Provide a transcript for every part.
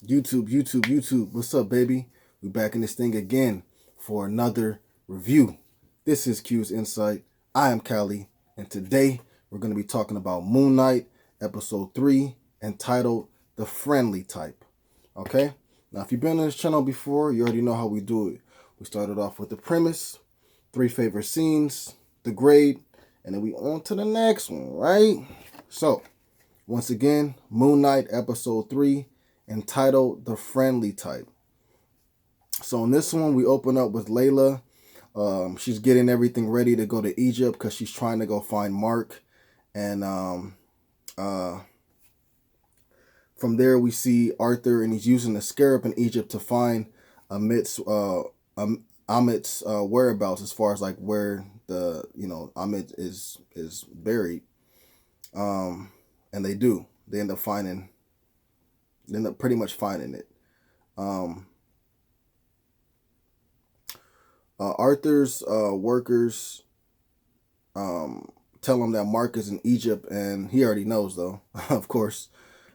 YouTube. What's up, baby? We back in this thing again for another review. This is Q's Insight. I am Callie, and today we're going to be talking about Moon Knight, episode 3, entitled The Friendly Type. Okay? Now, if you've been on this channel before, you already know how we do it. We started off with the premise, 3 favorite scenes, the grade, and then we on to the next one, right? So, once again, Moon Knight, episode 3, entitled The Friendly Type. So in this one, we open up with Layla. She's getting everything ready to go to Egypt because she's trying to go find Mark. And from there, we see Arthur, and he's using the scarab in Egypt to find Amit's whereabouts, as far as like where the Amit is buried. And they do. They end up pretty much finding it. Arthur's workers tell him that Mark is in Egypt, and he already knows, though, of course.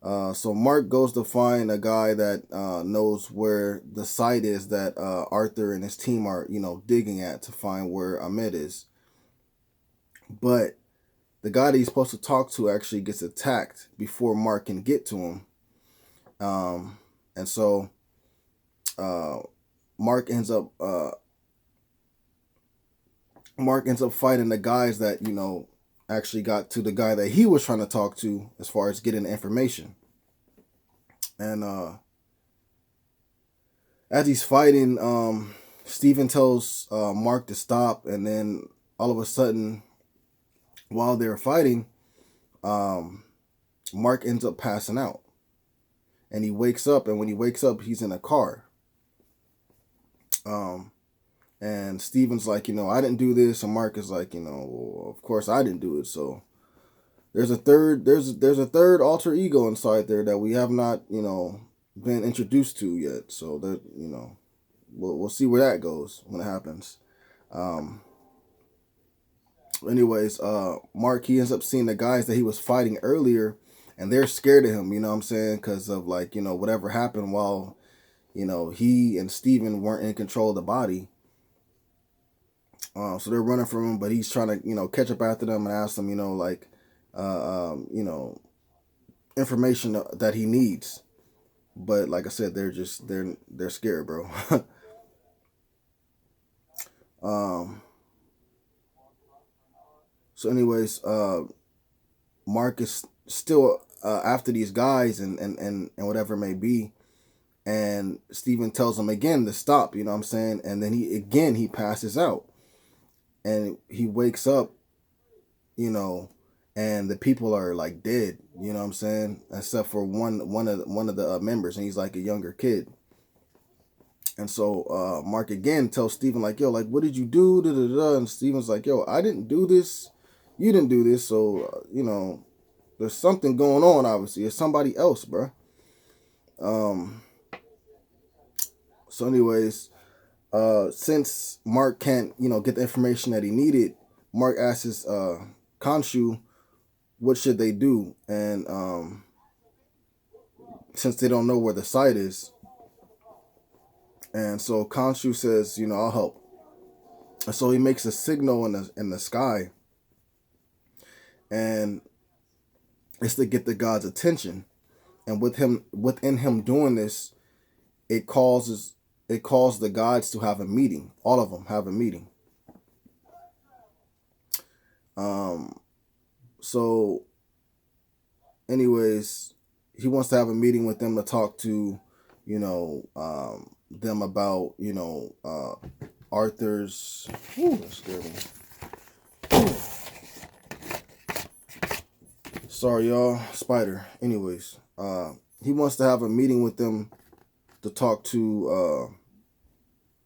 So Mark goes to find a guy that knows where the site is that Arthur and his team are, digging at to find where Ahmed is. But the guy that he's supposed to talk to actually gets attacked before Mark can get to him. And so Mark ends up fighting the guys that, actually got to the guy that he was trying to talk to as far as getting the information. And as he's fighting, Steven tells Mark to stop, and then all of a sudden, while they're fighting, Mark ends up passing out. And he wakes up, and when he wakes up, he's in a car. And Steven's like, I didn't do this, and Mark is like, well, of course I didn't do it. So there's a third alter ego inside there that we have not, been introduced to yet. So that, we'll see where that goes when it happens. Anyways, Mark, he ends up seeing the guys that he was fighting earlier, and they're scared of him, you know what I'm saying? Because of like, whatever happened while, he and Steven weren't in control of the body. So they're running from him, but he's trying to, catch up after them and ask them, information that he needs. But like I said, they're scared, bro. So anyways, Mark is still after these guys and whatever it may be. And Steven tells him again to stop, you know what I'm saying? And then he passes out. And he wakes up, and the people are like dead, you know what I'm saying? Except for one of the members, and he's like a younger kid. And so Mark again tells Steven like, yo, like, what did you do? Da, da, da. And Steven's like, yo, I didn't do this. You didn't do this. So, there's something going on, obviously. It's somebody else, bro. So anyways, since Mark can't, get the information that he needed, Mark asks Khonshu, what should they do? And since they don't know where the site is, and so Khonshu says, I'll help. And so he makes a signal in the sky, and it's to get the god's attention. And within him doing this, it calls the gods to have a meeting. All of them have a meeting. So anyways, he wants to have a meeting with them to talk to, them about, Arthur's, that scared me. Sorry, y'all, spider. Anyways, he wants to have a meeting with them to talk to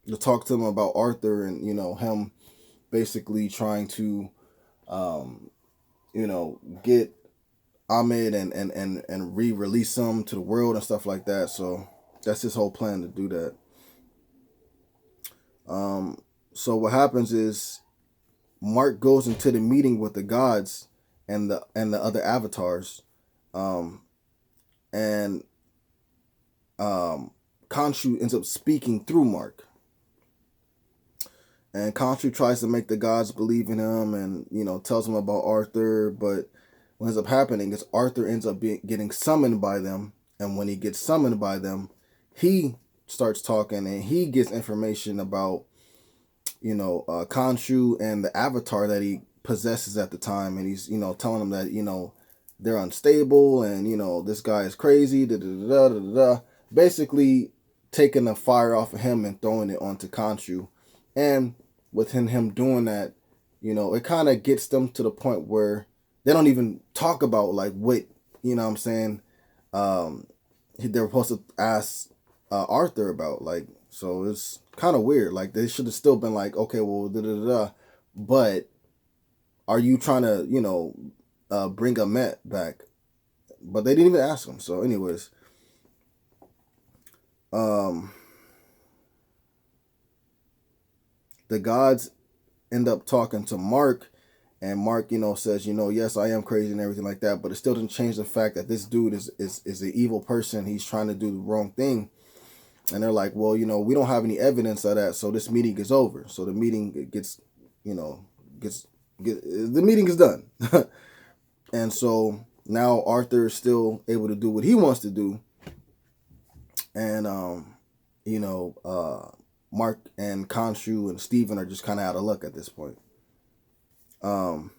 them about Arthur and, him basically trying to, get Ahmed and re-release him to the world and stuff like that. So that's his whole plan to do that. So what happens is Mark goes into the meeting with the gods and the other avatars, and Khonshu ends up speaking through Mark. And Khonshu tries to make the gods believe in him and, tells them about Arthur. But what ends up happening is Arthur ends up getting summoned by them. And when he gets summoned by them, he starts talking and he gets information about, Khonshu and the avatar that he possesses at the time. And he's, telling them that, they're unstable and, this guy is crazy, da da da da da. Basically taking the fire off of him and throwing it onto Khonshu. And within him doing that, it kind of gets them to the point where they don't even talk about like what, what I'm saying, they were supposed to ask Arthur about. Like, so it's kind of weird. Like, they should have still been like, okay, well, da da da, but are you trying to, bring Amet back? But they didn't even ask him. So, anyways, the gods end up talking to Mark, and Mark, says, yes, I am crazy and everything like that, but it still doesn't change the fact that this dude is an evil person. He's trying to do the wrong thing. And they're like, well, we don't have any evidence of that, so this meeting is over. So the meeting gets the meeting is done. And so now Arthur is still able to do what he wants to do. And, Mark and Khonshu and Steven are just kind of out of luck at this point. But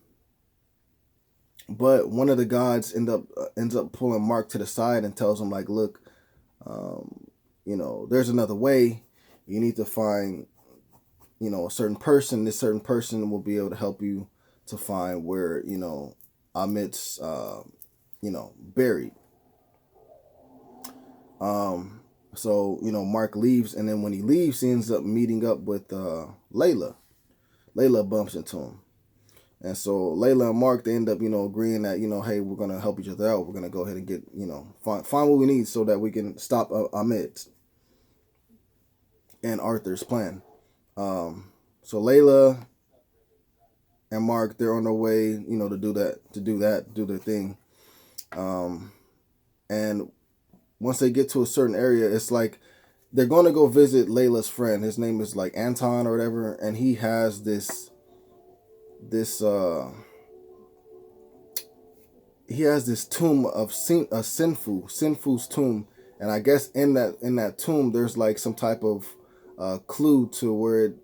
one of the gods ends up pulling Mark to the side and tells him, like, look, there's another way. You need to find, a certain person. This certain person will be able to help you to find where, Amit's, buried. So, Mark leaves, and then when he leaves, he ends up meeting up with Layla. Layla bumps into him. And so Layla and Mark, they end up, agreeing that, hey, we're going to help each other out. We're going to go ahead and get, find what we need so that we can stop Amit's and Arthur's plan. So Layla and Mark, they're on their way, to do their thing. And once they get to a certain area, it's like they're going to go visit Layla's friend. His name is like Anton or whatever. And he has this tomb of Sinfu's tomb. And I guess in that tomb, there's like some type of clue to where it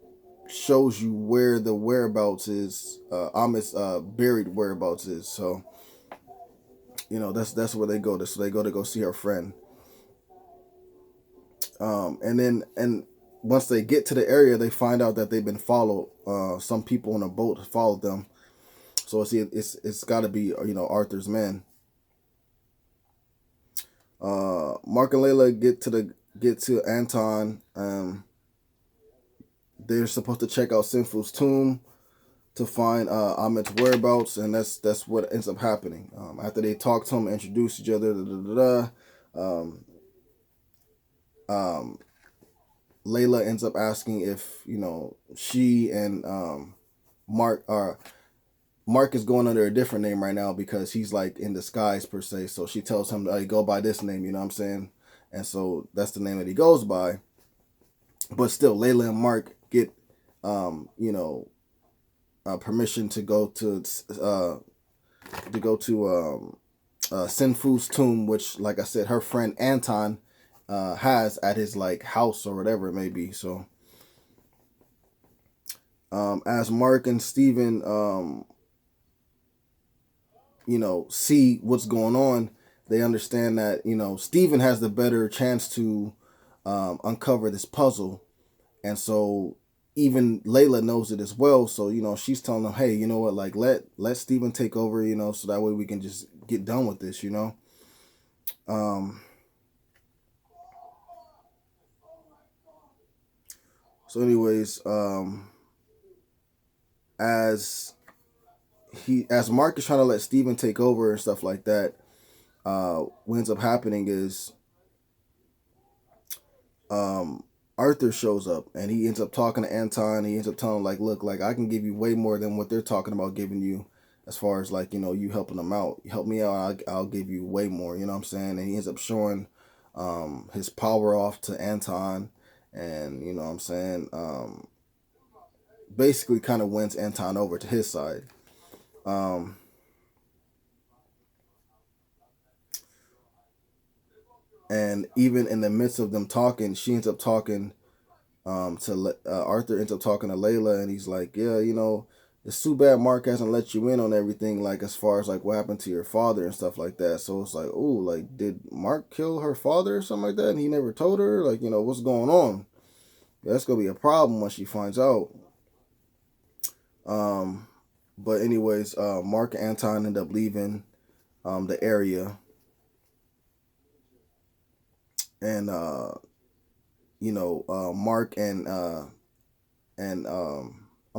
shows you where the whereabouts is, Amit's buried whereabouts is. So, that's where they go. So they go to go see her friend. And once they get to the area, they find out that they've been followed. Some people on a boat followed them. So it's got to be, Arthur's men. Mark and Layla get to Anton. They're supposed to check out Sinfu's tomb to find Amit's whereabouts, and that's what ends up happening. After they talk to him, introduce each other, Layla ends up asking if she and Mark is going under a different name right now because he's like in disguise per se. So she tells him to go by this name, you know what I'm saying? And so that's the name that he goes by. But still, Layla and Mark get permission to go to Sinfu's tomb, which, like I said, her friend Anton has at his like house or whatever it may be. So as Mark and Steven see what's going on, they understand that Steven has the better chance to uncover this puzzle. And so even Layla knows it as well. So she's telling them, hey, you know what, like let Steven take over, so that way we can just get done with this. So anyways, as Mark is trying to let Steven take over and stuff like that, what ends up happening is Arthur shows up and he ends up talking to Anton. He ends up telling him, like, look, like I can give you way more than what they're talking about giving you, as far as like you helping them out. You help me out, I'll give you way more. You know what I'm saying? And he ends up showing his power off to Anton, and you know what I'm saying, basically kind of wins Anton over to his side. Um, and even in the midst of them talking, she ends up talking to Arthur ends up talking to Layla, and he's like, yeah, you know, it's too bad Mark hasn't let you in on everything, like as far as like what happened to your father and stuff like that. So it's like, oh, like did Mark kill her father or something like that, and he never told her? Like, you know, what's going on? That's gonna be a problem when she finds out. Um, but anyways, Mark and Anton end up leaving the area, and Mark and I'm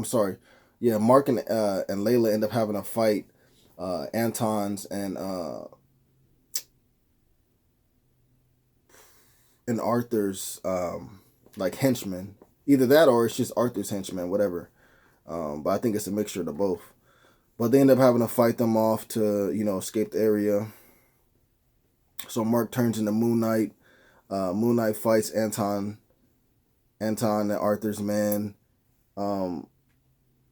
sorry, yeah, Mark and Layla end up having a fight. Anton's and Arthur's like henchmen. Either that or it's just Arthur's henchmen, whatever. But I think it's a mixture of the both. But they end up having to fight them off to, you know, escape the area. So Mark turns into Moon Knight. Moon Knight fights Anton and Arthur's man.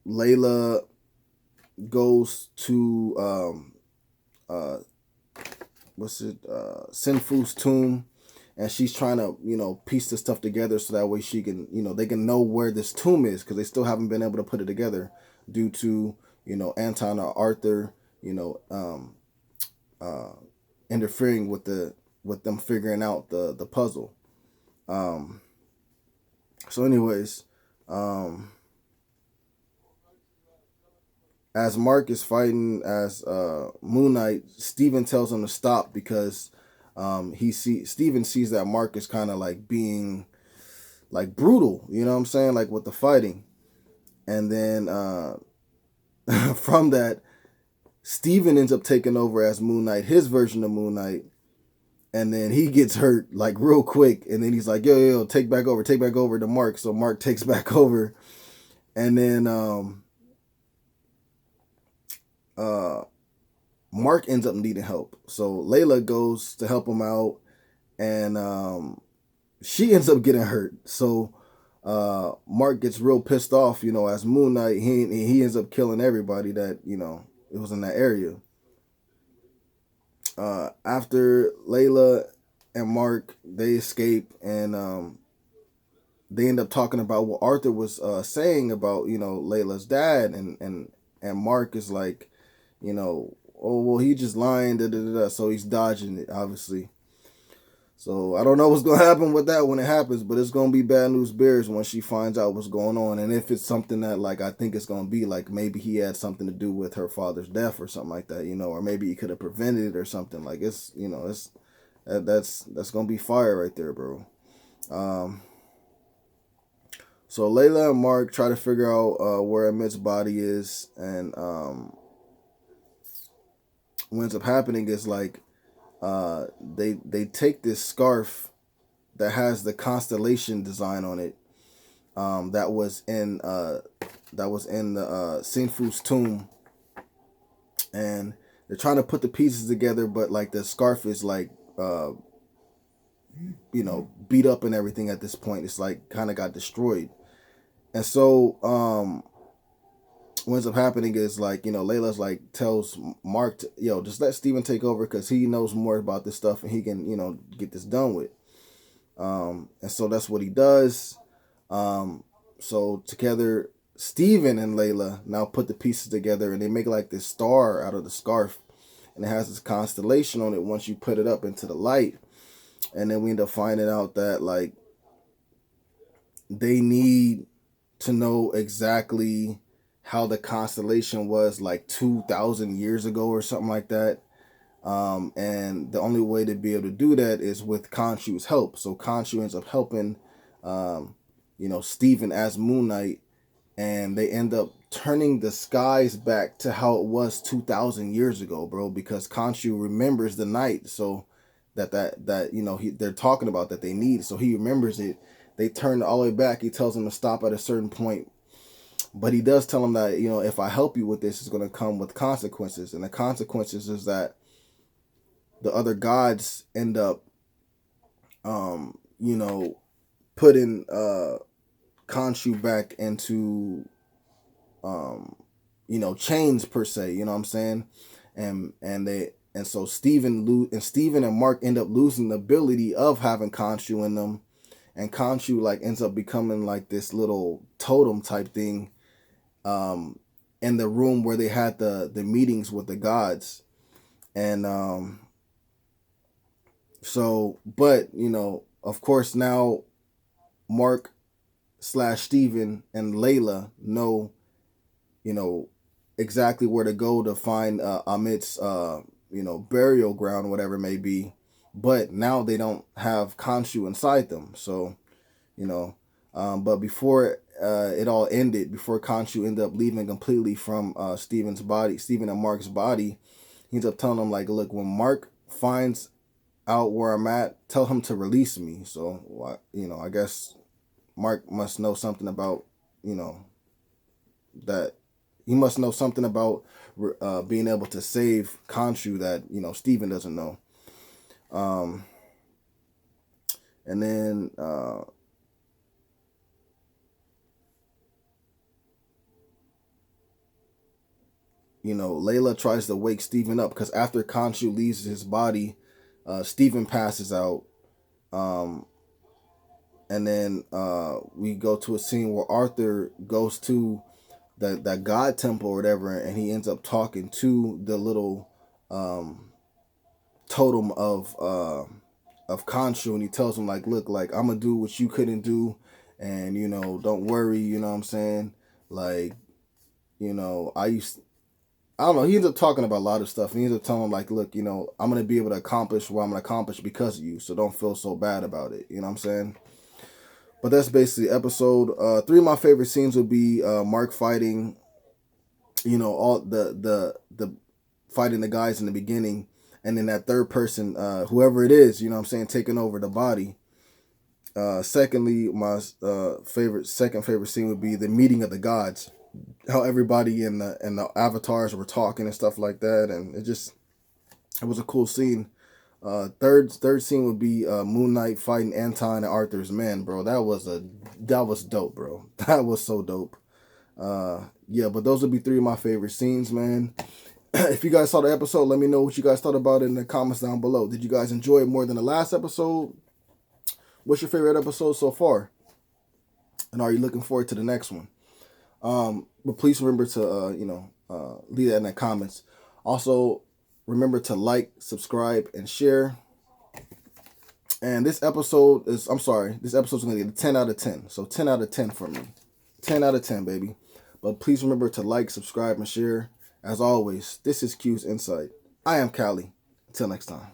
Layla goes to Sinfu's tomb, and she's trying to, you know, piece the stuff together so that way she can, you know, they can know where this tomb is, because they still haven't been able to put it together due to, you know, Anton or Arthur, you know, interfering with them figuring out the puzzle. So anyways, as Mark is fighting as Moon Knight, Steven tells him to stop because Steven sees that Mark is kind of like being like brutal, you know what I'm saying, like with the fighting. And then from that, Steven ends up taking over as Moon Knight, his version of Moon Knight, and then he gets hurt like real quick, and then he's like, yo, take back over to Mark. So Mark takes back over, and then Mark ends up needing help. So Layla goes to help him out, and she ends up getting hurt. So Mark gets real pissed off, you know, as Moon Knight. He ends up killing everybody that, you know, it was in that area. After Layla and Mark, they escape, and they end up talking about what Arthur was saying about, you know, Layla's dad, and Mark is like, you know, oh well, he just lying, da da da. So he's dodging it, obviously. So I don't know what's gonna happen with that when it happens, but it's gonna be bad news bears when she finds out what's going on, and if it's something that, like, I think it's gonna be like maybe he had something to do with her father's death or something like that, you know, or maybe he could have prevented it or something. Like, it's, you know, that's gonna be fire right there, bro. Um, so Layla and Mark try to figure out where Amit's body is, and what ends up happening is like they take this scarf that has the constellation design on it, that was in the Sinfu's tomb, and they're trying to put the pieces together, but like the scarf is like you know, beat up and everything at this point. It's like kind of got destroyed, and so what ends up happening is, like, you know, Layla's like tells Mark to, yo, just let Steven take over because he knows more about this stuff and he can, you know, get this done with. And so that's what he does. So together, Steven and Layla now put the pieces together, and they make like this star out of the scarf, and it has this constellation on it once you put it up into the light. And then we end up finding out that, like, they need to know exactly how the constellation was like 2,000 years ago or something like that. And the only way to be able to do that is with Khonshu's help. So Khonshu ends up helping, you know, Steven as Moon Knight, and they end up turning the skies back to how it was 2,000 years ago, bro, because Khonshu remembers the night. So that you know, they're talking about that they need. So he remembers it. They turn all the way back. He tells them to stop at a certain point. But he does tell them that, you know, if I help you with this, it's going to come with consequences. And the consequences is that the other gods end up you know, putting Khonshu back into you know, chains per se, you know what I'm saying? And so Steven and Mark end up losing the ability of having Khonshu in them, and Khonshu like ends up becoming like this little totem type thing in the room where they had the meetings with the gods. And so, but you know, of course now Mark slash Steven and Layla know, you know, exactly where to go to find Amit's you know, burial ground, whatever it may be. But now they don't have Khonshu inside them. So, you know, but before it all ended, before Khonshu ended up leaving completely from Steven and Mark's body, he ends up telling them like, look, when Mark finds out where I'm at, tell him to release me. So, you know, I guess Mark must know something about, you know, that he must know something about being able to save Khonshu that, you know, Steven doesn't know. And then you know, Layla tries to wake Steven up because after Khonshu leaves his body, Steven passes out. And then we go to a scene where Arthur goes to that God temple or whatever, and he ends up talking to the little totem of Khonshu, and he tells him like, look, like I'm gonna do what you couldn't do, and you know, don't worry, you know what I'm saying? Like, you know, I don't know, he ends up talking about a lot of stuff, and he ends up telling him like, look, you know, I'm gonna be able to accomplish what I'm gonna accomplish because of you, so don't feel so bad about it, you know what I'm saying? But that's basically episode 3. Of my favorite scenes would be Mark fighting, you know, all the fighting the guys in the beginning, and then that third person, whoever it is, you know what I'm saying, taking over the body. Secondly, my second favorite scene would be the meeting of the gods. How everybody in the avatars were talking and stuff like that, and it was a cool scene. Third scene would be Moon Knight fighting Anton and Arthur's men, bro. That was dope, bro. That was so dope. Yeah, but those would be 3 of my favorite scenes, man. If you guys saw the episode, let me know what you guys thought about it in the comments down below. Did you guys enjoy it more than the last episode? What's your favorite episode so far? And are you looking forward to the next one? But please remember to leave that in the comments. Also, remember to like, subscribe, and share. And this episode's going to get a 10 out of 10. So 10 out of 10 for me. 10 out of 10, baby. But please remember to like, subscribe, and share. As always, this is Q's Insight. I am Callie. Until next time.